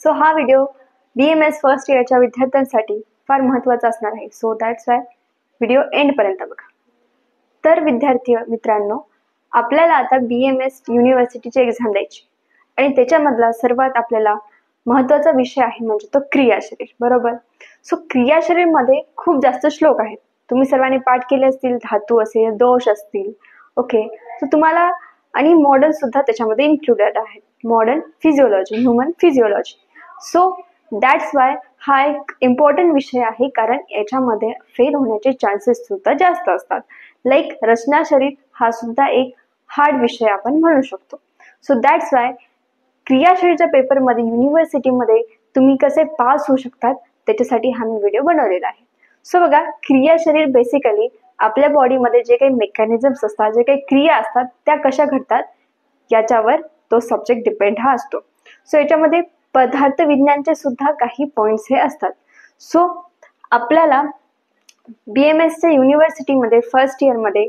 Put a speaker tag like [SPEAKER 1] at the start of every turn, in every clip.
[SPEAKER 1] So हा video BMS first इयरच्या विद्यार्थ्यांसाठी फार महत्त्वाचा असणार आहे. सो दॅट्स वाय व्हिडिओ एंडपर्यंत बघा. तर विद्यार्थी मित्रांनो, आपल्याला आता BMS युनिव्हर्सिटीची एक्झाम द्यायची आणि त्याच्यामधला सर्वात आपल्याला महत्त्वाचा विषय आहे म्हणजे तो क्रियाशरीर, बरोबर. सो क्रियाशरीरमध्ये खूप जास्त श्लोक आहेत. तुम्ही सर्वांनी पाठ केले असतील, धातू असेल, दोष असतील. ओके, सो तुम्हाला आणि मॉडर्न सुद्धा त्याच्यामध्ये इन्क्लुडेड आहेत. Modern physiology, human physiology. So that's why हा एक इम्पॉर्टंट विषय आहे, कारण याच्यामध्ये फेल होण्याचे चान्सेस सुद्धा जास्त असतात. लाईक रचना शरीर हा सुद्धा एक हार्ड विषय आपण म्हणू शकतो. सो दॅट्स वाय क्रियाशरीरच्या पेपरमध्ये युनिव्हर्सिटीमध्ये तुम्ही कसे पास होऊ शकतात त्याच्यासाठी हा मी व्हिडिओ बनवलेला आहे. सो बघा, क्रियाशरीर बेसिकली आपल्या बॉडीमध्ये जे काही मेकॅनिझम्स असतात, जे काही क्रिया असतात त्या कशा घडतात याच्यावर तो सब्जेक्ट डिपेंड हा असतो. सो याच्यामध्ये पदार्थ विज्ञानचे सुद्धा काही पॉइंट्स हे असतात. सो आपल्याला BMSच्या युनिव्हर्सिटीमध्ये फर्स्ट इयरमध्ये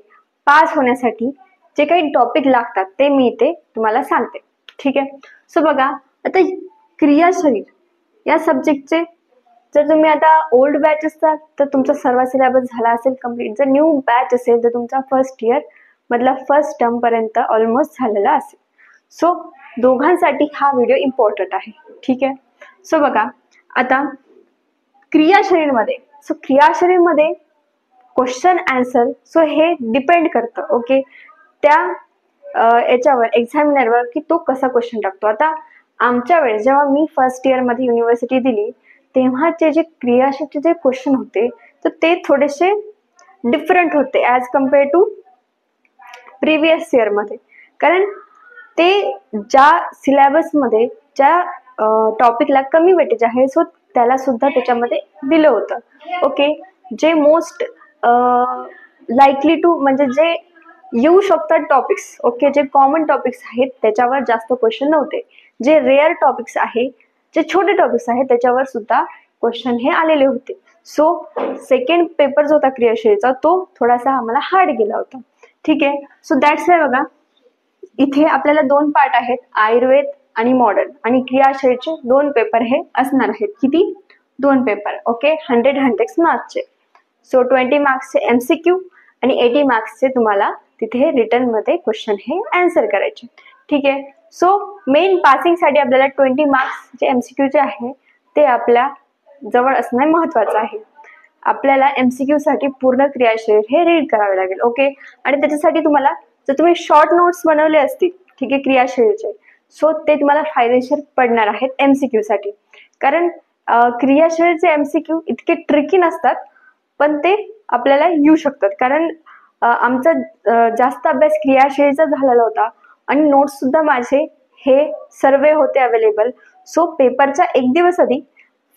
[SPEAKER 1] पास होण्यासाठी जे काही टॉपिक लागतात ते मी इथे तुम्हाला सांगते, ठीक आहे. सो बघा, आता क्रियाशरीर या सब्जेक्टचे जर तुम्ही आता ओल्ड बॅच असतात तर तुमचा सर्व सिलेबस झाला असेल कम्प्लीट. जर न्यू बॅच असेल तर तुमचा फर्स्ट इयर मधला फर्स्ट टर्म पर्यंत ऑलमोस्ट झालेला असेल. सो दोघांसाठी हा व्हिडिओ इम्पॉर्टंट आहे, ठीक आहे. सो बघा, आता क्रियाशरीरमध्ये क्रियाशरीरमध्ये क्वेश्चन आन्सर हे डिपेंड करतं, ओके, त्या याच्यावर एक्झामिनरवर की तो कसा क्वेश्चन टाकतो. आता आमच्या वेळेस जेव्हा मी फर्स्ट इयरमध्ये युनिव्हर्सिटी दिली तेव्हाचे जे क्रियाशरीरचे जे क्वेश्चन होते तर ते थोडेसे डिफरंट होते ॲज कम्पेअर टू प्रिव्हियस इयरमध्ये. कारण ते ज्या सिलेबसमध्ये ज्या टॉपिकला कमी वेटेज आहे सो त्याला सुद्धा त्याच्यामध्ये दिलं होतं. ओके, जे मोस्ट लाईकली टू म्हणजे जे येऊ शकतात टॉपिक्स, ओके, जे कॉमन टॉपिक्स आहेत त्याच्यावर जास्त क्वेश्चन नव्हते. जे रेअर टॉपिक्स आहे, जे छोटे टॉपिक्स आहेत त्याच्यावर सुद्धा क्वेश्चन हे आलेले होते. सो सेकंड पेपर जो होता क्रियाशरीरचा तो थोडासा आम्हाला हार्ड गेला होता, ठीक आहे. सो दॅट्स वाय बघा, इथे आपल्याला दोन पार्ट आहेत, आयुर्वेद आणि मॉडर्न, आणि क्रियाशरीरचे दोन पेपर हे असणार आहेत. किती? दोन पेपर, ओके, 100 मार्क्सचे. सो 20 मार्क्सचे MCQ आणि 80 मार्क्सचे तुम्हाला तिथे रिटर्न मध्ये क्वेश्चन हे आन्सर करायचे, ठीक आहे. सो मेन पासिंगसाठी आपल्याला 20 मार्क्स जे MCQचे आहे ते आपल्या जवळ असणं महत्त्वाचं आहे. आपल्याला MCQ साठी पूर्ण क्रियाशरीर हे रीड करावे लागेल, ओके. आणि त्याच्यासाठी तुम्हाला जर तुम्ही शॉर्ट नोट्स बनवले असतील, ठीक आहे, क्रियाशरीरचे, सो ते तुम्हाला फायदेशीर पडणार आहेत MCQ साठी. कारण क्रियाशरीरचे MCQ इतके ट्रिकी नसतात पण ते आपल्याला येऊ शकतात. कारण आमचा जास्त अभ्यास क्रियाशरीरचा झालेला होता आणि नोट्स सुद्धा माझे हे सर्वे होते अवेलेबल. सो पेपरच्या एक दिवस आधी,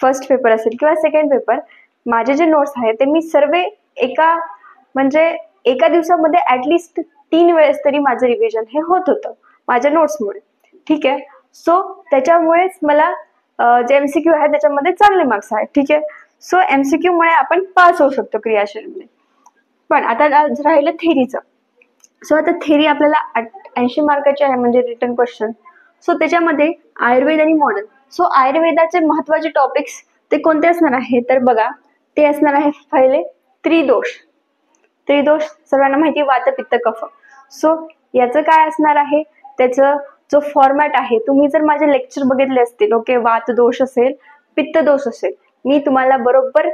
[SPEAKER 1] फर्स्ट पेपर असेल किंवा सेकंड पेपर, माझे जे नोट्स आहेत ते मी सर्वे एका दिवसामध्ये ॲटलिस्ट 3 वेळेस तरी माझं रिव्हिजन हे होत होतं माझ्या नोट्समुळे, ठीक आहे. सो त्याच्यामुळेच मला जे MCQ आहे त्याच्यामध्ये चांगले मार्क्स आहेत, ठीक आहे. सो MCQ मुळे आपण पास होऊ शकतो क्रियाशरीरमध्ये. पण आता राहिलं थेरीचं. सो आता थेरी आपल्याला 80 मार्काची आहे म्हणजे रिटर्न क्वेश्चन. सो त्याच्यामध्ये आयुर्वेद आणि मॉडर्न. सो आयुर्वेदाचे महत्त्वाचे टॉपिक्स ते कोणते असणार आहे तर बघा, ते असणार आहे पहिले त्रिदोष. त्रिदोष सर्वांना माहिती, वात पित्त कफ. सो याचं काय असणार आहे, त्याचं जो फॉर्मॅट आहे, तुम्ही जर माझे लेक्चर बघितले असतील, ओके, वात दोष असेल, पित्त दोष असेल, मी तुम्हाला बरोबर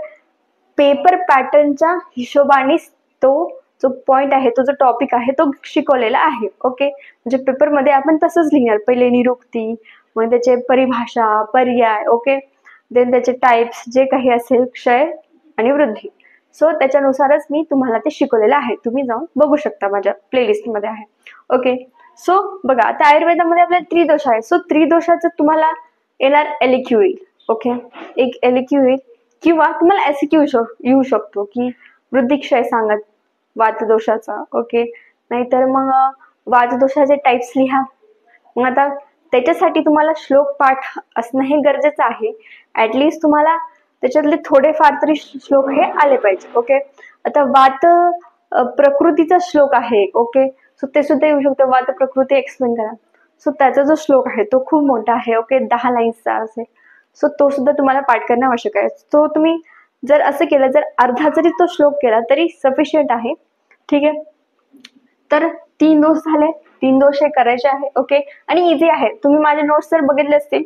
[SPEAKER 1] पेपर पॅटर्नच्या हिशोबाने तो जो पॉइंट आहे, तो जो टॉपिक आहे तो शिकवलेला आहे, ओके. म्हणजे पेपरमध्ये आपण तसंच लिहिणार, पहिले निरुक्ती, मग त्याचे परिभाषा, पर्याय, ओके, देन त्याचे टाइप्स जे काही असेल, क्षय आणि वृद्धी. सो त्याच्यानुसारच मी तुम्हाला ते शिकवलेलं आहे. तुम्ही जाऊन बघू शकता, माझ्या प्लेलिस्टमध्ये आहे, ओके. सो बघा, आता आयुर्वेदामध्ये आपल्याला त्रिदोष आहे. सो त्रिदोषाचं तुम्हाला येणार LQ येईल, ओके, एक LQ येईल, किंवा तुम्हाला SQ येऊ शकतो की वृद्धिक्षय सांगत वातदोषाचा, ओके. नाहीतर मग वातदोषाचे टाइप्स लिहा. मग आता त्याच्यासाठी तुम्हाला श्लोक पाठ असणं हे गरजेचं आहे. ॲटलिस्ट तुम्हाला त्याच्यातले थोडेफार तरी श्लोक हे आले पाहिजे, ओके. आता वात प्रकृतीचा श्लोक आहे, ओके. सो ते सुद्धा येऊ शकतं, वात प्रकृती एक्सप्लेन करा. सो त्याचा जो श्लोक आहे तो खूप मोठा आहे, ओके, 10 लाईन्सचा असेल. सो तो सुद्धा तुम्हाला पाठ करणं आवश्यक आहे. सो तुम्ही जर असं केलं, जर अर्धा जरी तो श्लोक केला तरी सफिशियंट आहे. ठीक आहे, तर 3 दोष झाले, 3 दोष हे करायचे आहे. ओके, आणि इझी आहे. तुम्ही माझे नोट्स जर बघितले असतील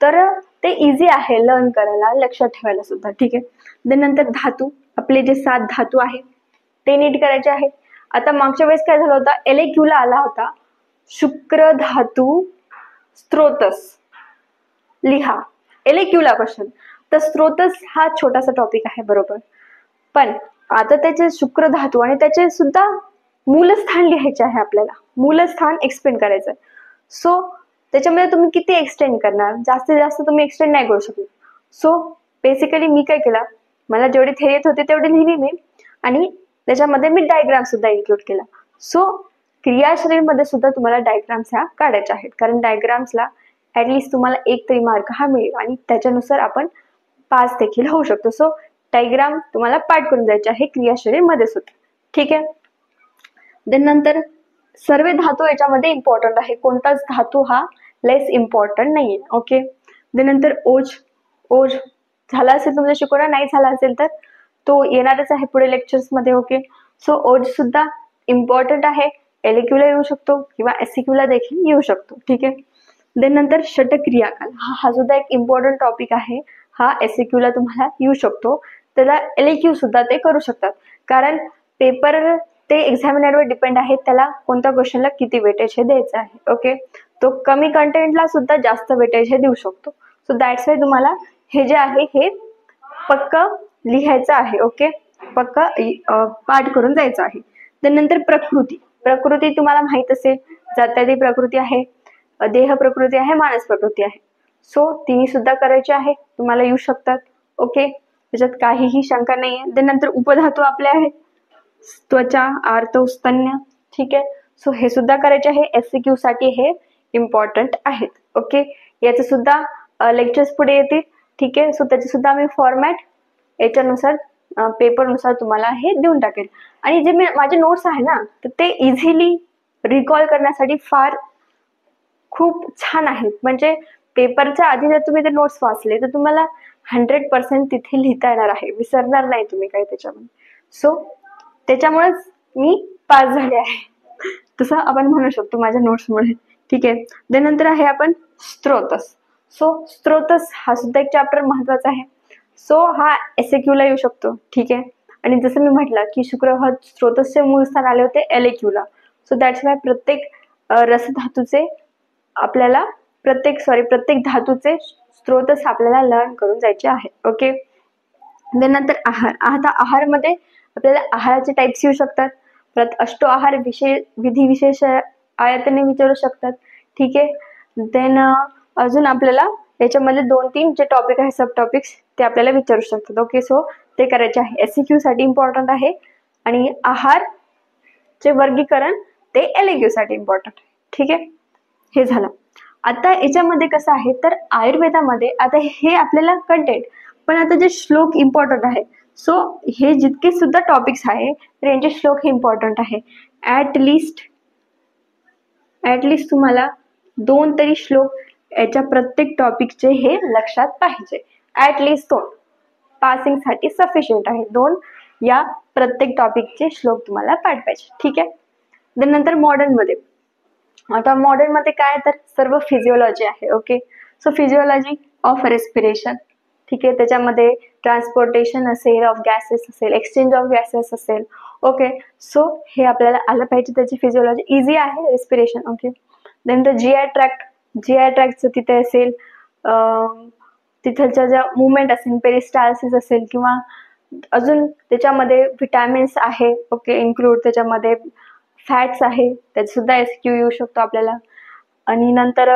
[SPEAKER 1] तर ते इझी आहे लर्न करायला, लक्षात ठेवायला सुद्धा. ठीक आहे, नंतर धातू, आपले जे 7 धातू आहे ते नीट करायचे आहे. आता मागच्या वेळेस काय झालं होतं, LAQ ला आला होता शुक्र धातू स्त्रोतस, लिहा LAQ ला क्वेश्चन. तर स्त्रोतस हा छोटासा टॉपिक आहे बरोबर, पण आता त्याचे शुक्र धातू आणि त्याचे सुद्धा मूलस्थान लिहायचे आहे आपल्याला, मूलस्थान एक्सप्लेन करायचं. सो त्याच्यामध्ये तुम्ही किती एक्सटेंड करणार, जास्तीत जास्त तुम्ही एक्सटेंड नाही करू शकत. सो बेसिकली मी काय केलं, मला जेवढी थेरी येत होते तेवढी लिहिली मी, आणि त्याच्यामध्ये मी डायग्राम सुद्धा इन्क्लूड केला. सो क्रियाशरीरमध्ये सुद्धा तुम्हाला डायग्राम्स ह्या काढायच्या आहेत, कारण डायग्राम्सला ऍटलिस्ट तुम्हाला 1 तरी मार्क हा मिळेल आणि त्याच्यानुसार आपण पास देखील होऊ शकतो. सो डायग्राम तुम्हाला पाठ करून द्यायचे आहे क्रियाशरीरमध्ये सुद्धा. ठीक आहे, देन नंतर सर्व धातू याच्यामध्ये इम्पॉर्टंट आहे, कोणताच धातू हा लेस इम्पॉर्टंट नाहीये. ओके, देन नंतर ओज, ओज झाला असेल तुमचं शिकवणं, नाही झाला असेल तर तो येणारच आहे पुढे लेक्चर्स मध्ये. ओके, सो ओज सुद्धा इम्पॉर्टंट आहे, LAQ ला येऊ शकतो किंवा SCQ ला देखील येऊ शकतो. ठीक आहे, देन नंतर षटक्रियाकाल, हा सुद्धा एक इम्पॉर्टंट टॉपिक आहे. हा SCQ ला तुम्हाला येऊ शकतो, त्याला LAQ सुद्धा ते करू शकतात, कारण पेपर ते एक्झामिनरवर डिपेंड आहे, त्याला कोणत्या क्वेश्चनला किती वेटेज हे द्यायचं आहे. ओके, तो कमी कंटेंटला सुद्धा जास्त वेटेज हे देऊ शकतो. सो दॅट्स वाय तुम्हाला हे जे आहे हे पक्क लिहायचं आहे. ओके, पक्क पाठ करून जायचं आहे. त्यानंतर प्रकृती, प्रकृती तुम्हाला माहित असेल, जात्यादी प्रकृती आहे, देह प्रकृती आहे, मानस प्रकृती आहे. सो तिन्ही सुद्धा करायचे आहे, तुम्हाला येऊ शकतात. ओके, त्याच्यात काहीही शंका नाहीये. त्यानंतर उपधातू आपले आहेत त्वचा, आर्तव, स्तन्य. ठीक आहे, सो हे सुद्धा करायचे आहे, SCQ साठी हे इम्पॉर्टंट आहेत. ओके, याचे सुद्धा लेक्चर्स पुढे येतील. ठीक आहे, सो त्याचे सुद्धा मी फॉर्मॅट याच्यानुसार पेपरनुसार तुम्हाला हे देऊन टाकेल. आणि जे माझे नोट्स आहे ना, तर ते इझिली रिकॉल करण्यासाठी फार खूप छान आहेत. म्हणजे पेपरच्या आधी जर तुम्ही ते नोट्स वाचले तर तुम्हाला 100% तिथे लिहिता येणार आहे, विसरणार नाही तुम्ही काही त्याच्यामध्ये. सो त्याच्यामुळेच मी पास झाले आहे, तसं आपण म्हणू शकतो माझ्या नोट्समुळे. ठीक आहे, त्यानंतर आहे आपण स्त्रोतस. सो स्त्रोतस हा सुद्धा एक चॅप्टर महत्वाचा आहे. सो हा SAQ ला येऊ शकतो. ठीक आहे, आणि जसं मी म्हटलं की शुक्र हा स्त्रोतसचे मूळ स्थान आले होते LAQ ला. सो दॅट्स वाय प्रत्येक रसधातूचे आपल्याला प्रत्येक धातूचे स्त्रोतस आपल्याला लर्न करून जायचे आहे. ओके, त्यानंतर आहार, आता आहारमध्ये आपल्याला आहाराचे टाइप्स येऊ शकतात. परत अष्टो आहार विधी विशेष आयतने विचारू शकतात. ठीक आहे, देन अजून आपल्याला याच्यामध्ये 2-3 जे टॉपिक आहे, सब टॉपिक्स, ते आपल्याला विचारू शकतात. ओके, सो ते करायचे आहे, SCQ साठी इम्पॉर्टंट आहे, आणि आहारचे वर्गीकरण ते LAQ साठी इम्पॉर्टंट आहे. ठीक आहे, हे झालं. आता याच्यामध्ये कसं आहे, तर आयुर्वेदामध्ये आता हे आपल्याला कंटेंट, पण आता जे श्लोक इम्पॉर्टंट आहे. सो हे जितके सुद्धा टॉपिक्स आहे तर यांचे श्लोक हे इम्पॉर्टंट आहे. ऍटलिस्ट तुम्हाला 2 तरी श्लोक याच्या प्रत्येक टॉपिकचे हे लक्षात पाहिजे. ऍटलिस्ट 2 पासिंग साठी सफिशियंट आहे. 2 या प्रत्येक टॉपिकचे श्लोक तुम्हाला पाठ पाहिजे. ठीक आहे, नंतर मॉडर्न मध्ये, आता मॉडर्न मध्ये काय, तर सर्व फिजिओलॉजी आहे. Okay, so physiology of respiration. ठीक आहे, त्याच्यामध्ये ट्रान्सपोर्टेशन असेल ऑफ गॅसेस असेल, एक्सचेंज ऑफ गॅसेस असेल. ओके, सो हे आपल्याला आलं पाहिजे, त्याची फिजिओलॉजी इझी आहे, रेस्पिरेशन. ओके, नंतर GI ट्रॅक्टचं तिथे असेल, तिथलच्या ज्या मुवमेंट असेल, पेरिस्टाल्सिस असेल, किंवा अजून त्याच्यामध्ये विटॅमिन्स आहे. ओके, इन्क्लूड त्याच्यामध्ये फॅट्स आहे, त्याचे सुद्धा SQ येऊ शकतो आपल्याला. आणि नंतर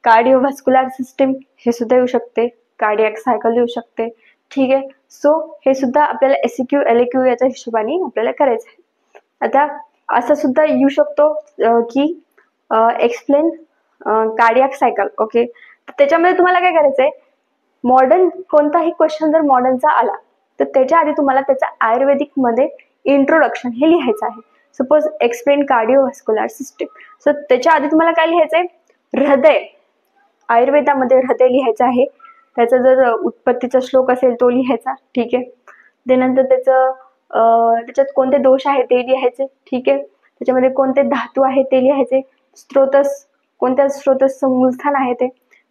[SPEAKER 1] कार्डिओव्हास्क्युलर सिस्टीम हे सुद्धा येऊ शकते, कार्डियक सायकल येऊ शकते. ठीक आहे, सो हे सुद्धा आपल्याला SCQ LAQ याच्या हिशोबाने आपल्याला करायचं आहे. आता असं सुद्धा येऊ शकतो की एक्सप्लेन कार्डियक सायकल. ओके, त्याच्यामध्ये तुम्हाला काय करायचंय, मॉडर्न कोणताही क्वेश्चन जर मॉडर्नचा आला तर त्याच्या आधी तुम्हाला त्याचा आयुर्वेदिक मध्ये इंट्रोडक्शन हे लिहायचं आहे. सपोज एक्सप्लेन कार्डिओव्हास्क्युलर सिस्टीम, सो त्याच्या आधी तुम्हाला काय लिहायचंय, हृदय, आयुर्वेदामध्ये हृदय लिहायचं आहे. त्याचा जर उत्पत्तीचा श्लोक असेल तो लिहायचा, ठीक आहे. त्यानंतर त्याच्यात कोणते दोष आहे ते लिहायचे, ठीक आहे. त्याच्यामध्ये कोणते धातू आहे ते लिहायचे, कोणत्या स्रोतसचं मूलस्थान आहे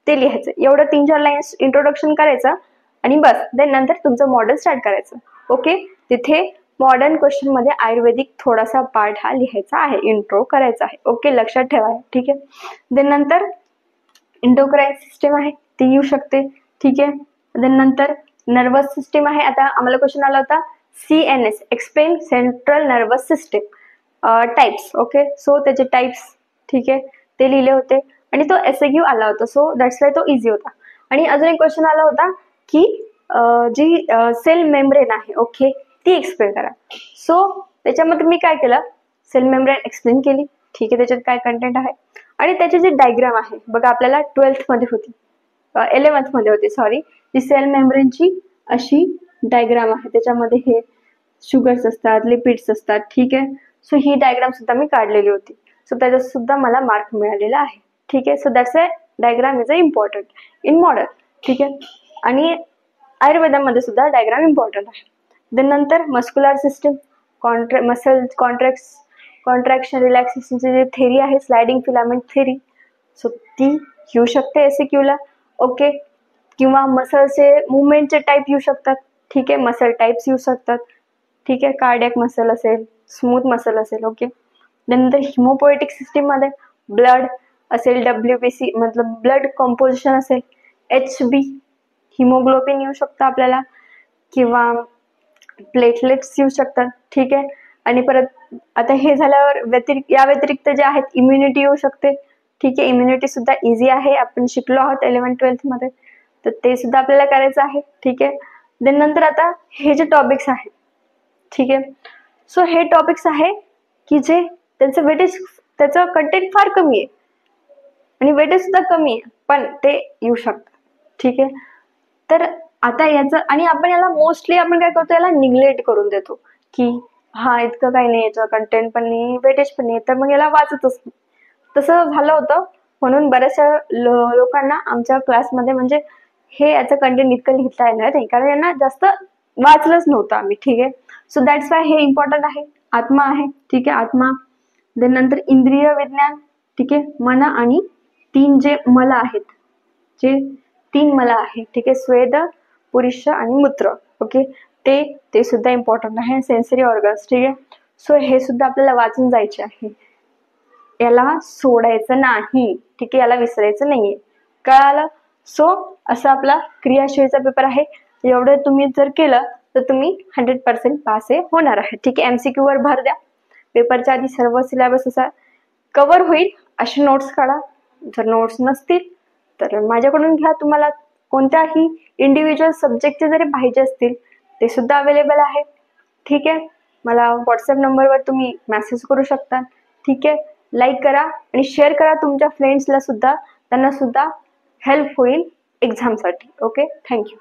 [SPEAKER 1] ते लिहायचं. एवढं 3-4 लाईन्स इंट्रोडक्शन करायचं आणि बस. देन नंतर तुमचं मॉडेल स्टार्ट करायचं. ओके. तिथे मॉडर्न क्वेश्चन मध्ये आयुर्वेदिक थोडासा पार्ट हा लिहायचा आहे, इंट्रो करायचा आहे. ओके, लक्षात ठेवा, ठीक आहे. देन नंतर इंडोक्राईन सिस्टीम आहे ती येऊ शकते, ठीक आहे. देन नंतर नर्वस सिस्टीम आहे. आता आम्हाला क्वेश्चन आला होता CNS, explain central nervous system types. Okay, so त्याचे टाइप्स, ठीक आहे, ते लिहिले होते आणि तो SAQ आला होता. सो दॅट्स वाय तो इझी होता. आणि अजून एक क्वेश्चन आला होता की जी सेल मेम्ब्रेन आहे, ओके, ती एक्सप्लेन करा. सो त्याच्यामध्ये मी काय केलं, सेल मेम्ब्रेन एक्सप्लेन केली, ठीक आहे. त्याच्यात काय कंटेंट आहे आणि त्याचे जे डायग्राम आहे बघा, आपल्याला 12th मध्ये होती, 11th मध्ये होती सॉरी, जी सेल मेम्ब्रेनची अशी डायग्राम आहे. त्याच्यामध्ये हे शुगर्स असतात, लिपिड्स असतात, ठीक आहे. सो ही डायग्राम सुद्धा मी काढलेली होती. सो त्याच्यात सुद्धा मला मार्क मिळालेला आहे, ठीक आहे. So that's a diagram is a important in modern, ठीक आहे. आणि आयुर्वेदामध्ये सुद्धा डायग्राम इम्पॉर्टंट आहे. देन नंतर मस्क्युलर सिस्टीम, मसल कॉन्ट्रॅक्शन रिलॅक्सेशनची जी थेरी आहे, स्लायडिंग फिलामेंट थेरी, सो ती येऊ शकते SAQ ला. ओके. किंवा मसलचे मुवमेंटचे टाईप येऊ शकतात, ठीक आहे. मसल टाईप्स येऊ शकतात, ठीक आहे. कार्डियक मसल असेल, स्मूथ मसल असेल, ओके. नंतर हिमोपोएटिक सिस्टीम मध्ये ब्लड असेल, WBC मतलब ब्लड कंपोजिशन असेल, HB हिमोग्लोबिन येऊ शकतं आपल्याला, किंवा प्लेटलेट्स येऊ शकतात, ठीक आहे. आणि परत आता हे झाल्यावर या व्यतिरिक्त जे आहेत इम्युनिटी येऊ शकते, ठीक आहे. इम्युनिटी सुद्धा इझी आहे, आपण शिकलो आहोत 11th-12th मध्ये, तर ते सुद्धा आपल्याला करायचं आहे, ठीक आहे. देन नंतर आता हे जे टॉपिक्स आहेत, ठीक आहे. सो हे टॉपिक्स आहे की जे त्यांचं वेटेज, त्याचं कंटेंट फार कमी आहे आणि वेटेज सुद्धा कमी आहे, पण ते येऊ शकतात, ठीक आहे. तर आता याचं, आणि आपण याला मोस्टली आपण काय करतो, याला निग्लेक्ट करून देतो की हा इतकं काही नाही, याचं कंटेंट पण नाही, वेटेज पण नाही, तर मग याला वाचतच नाही. तसं झालं होतं. म्हणून बऱ्याचशा लोकांना आमच्या क्लासमध्ये म्हणजे हे याचं कंटेंट इतकं लिहिता येणार नाही, कारण यांना जास्त वाचलंच नव्हतं आम्ही, ठीक आहे. सो दॅट्स वाय हे इम्पॉर्टंट आहे. आत्मा आहे, ठीक आहे, आत्मा. देन नंतर इंद्रिय विज्ञान, ठीक आहे, मन आणि 3 जे मला आहेत, जे 3 मला आहेत, ठीक आहे, स्वेद, पुरुष आणि मूत्र, ओके, ते सुद्धा इम्पॉर्टंट आहे. सेन्सरी ऑर्गन्स, ठीक आहे. सो हे सुद्धा आपल्याला वाचून जायचे आहे, याला सोडायचं नाही, ठीक आहे, याला विसरायचं नाहीये, कळालं. सो असं आपला क्रियाशीलचा पेपर आहे. एवढं तुम्ही जर केलं तर तुम्ही 100% पास होणार आहे, ठीक आहे. MCQ वर भर द्या. पेपरच्या आधी सर्व सिलेबस असा कव्हर होईल असे नोट्स काढा. जर नोट्स नसतील तर माझ्याकडून घ्या. तुम्हाला कोणत्याही इंडिव्हिज्युअल सब्जेक्टचे जरी पाहिजे असतील ते सुद्धा अवेलेबल आहे, ठीक आहे. मला व्हॉट्सअप नंबरवर तुम्ही मेसेज करू शकता, ठीक आहे. लाईक करा आणि शेअर करा तुमच्या फ्रेंड्सला सुद्धा, त्यांना सुद्धा हेल्प होईल एक्झामसाठी. Okay, thank you.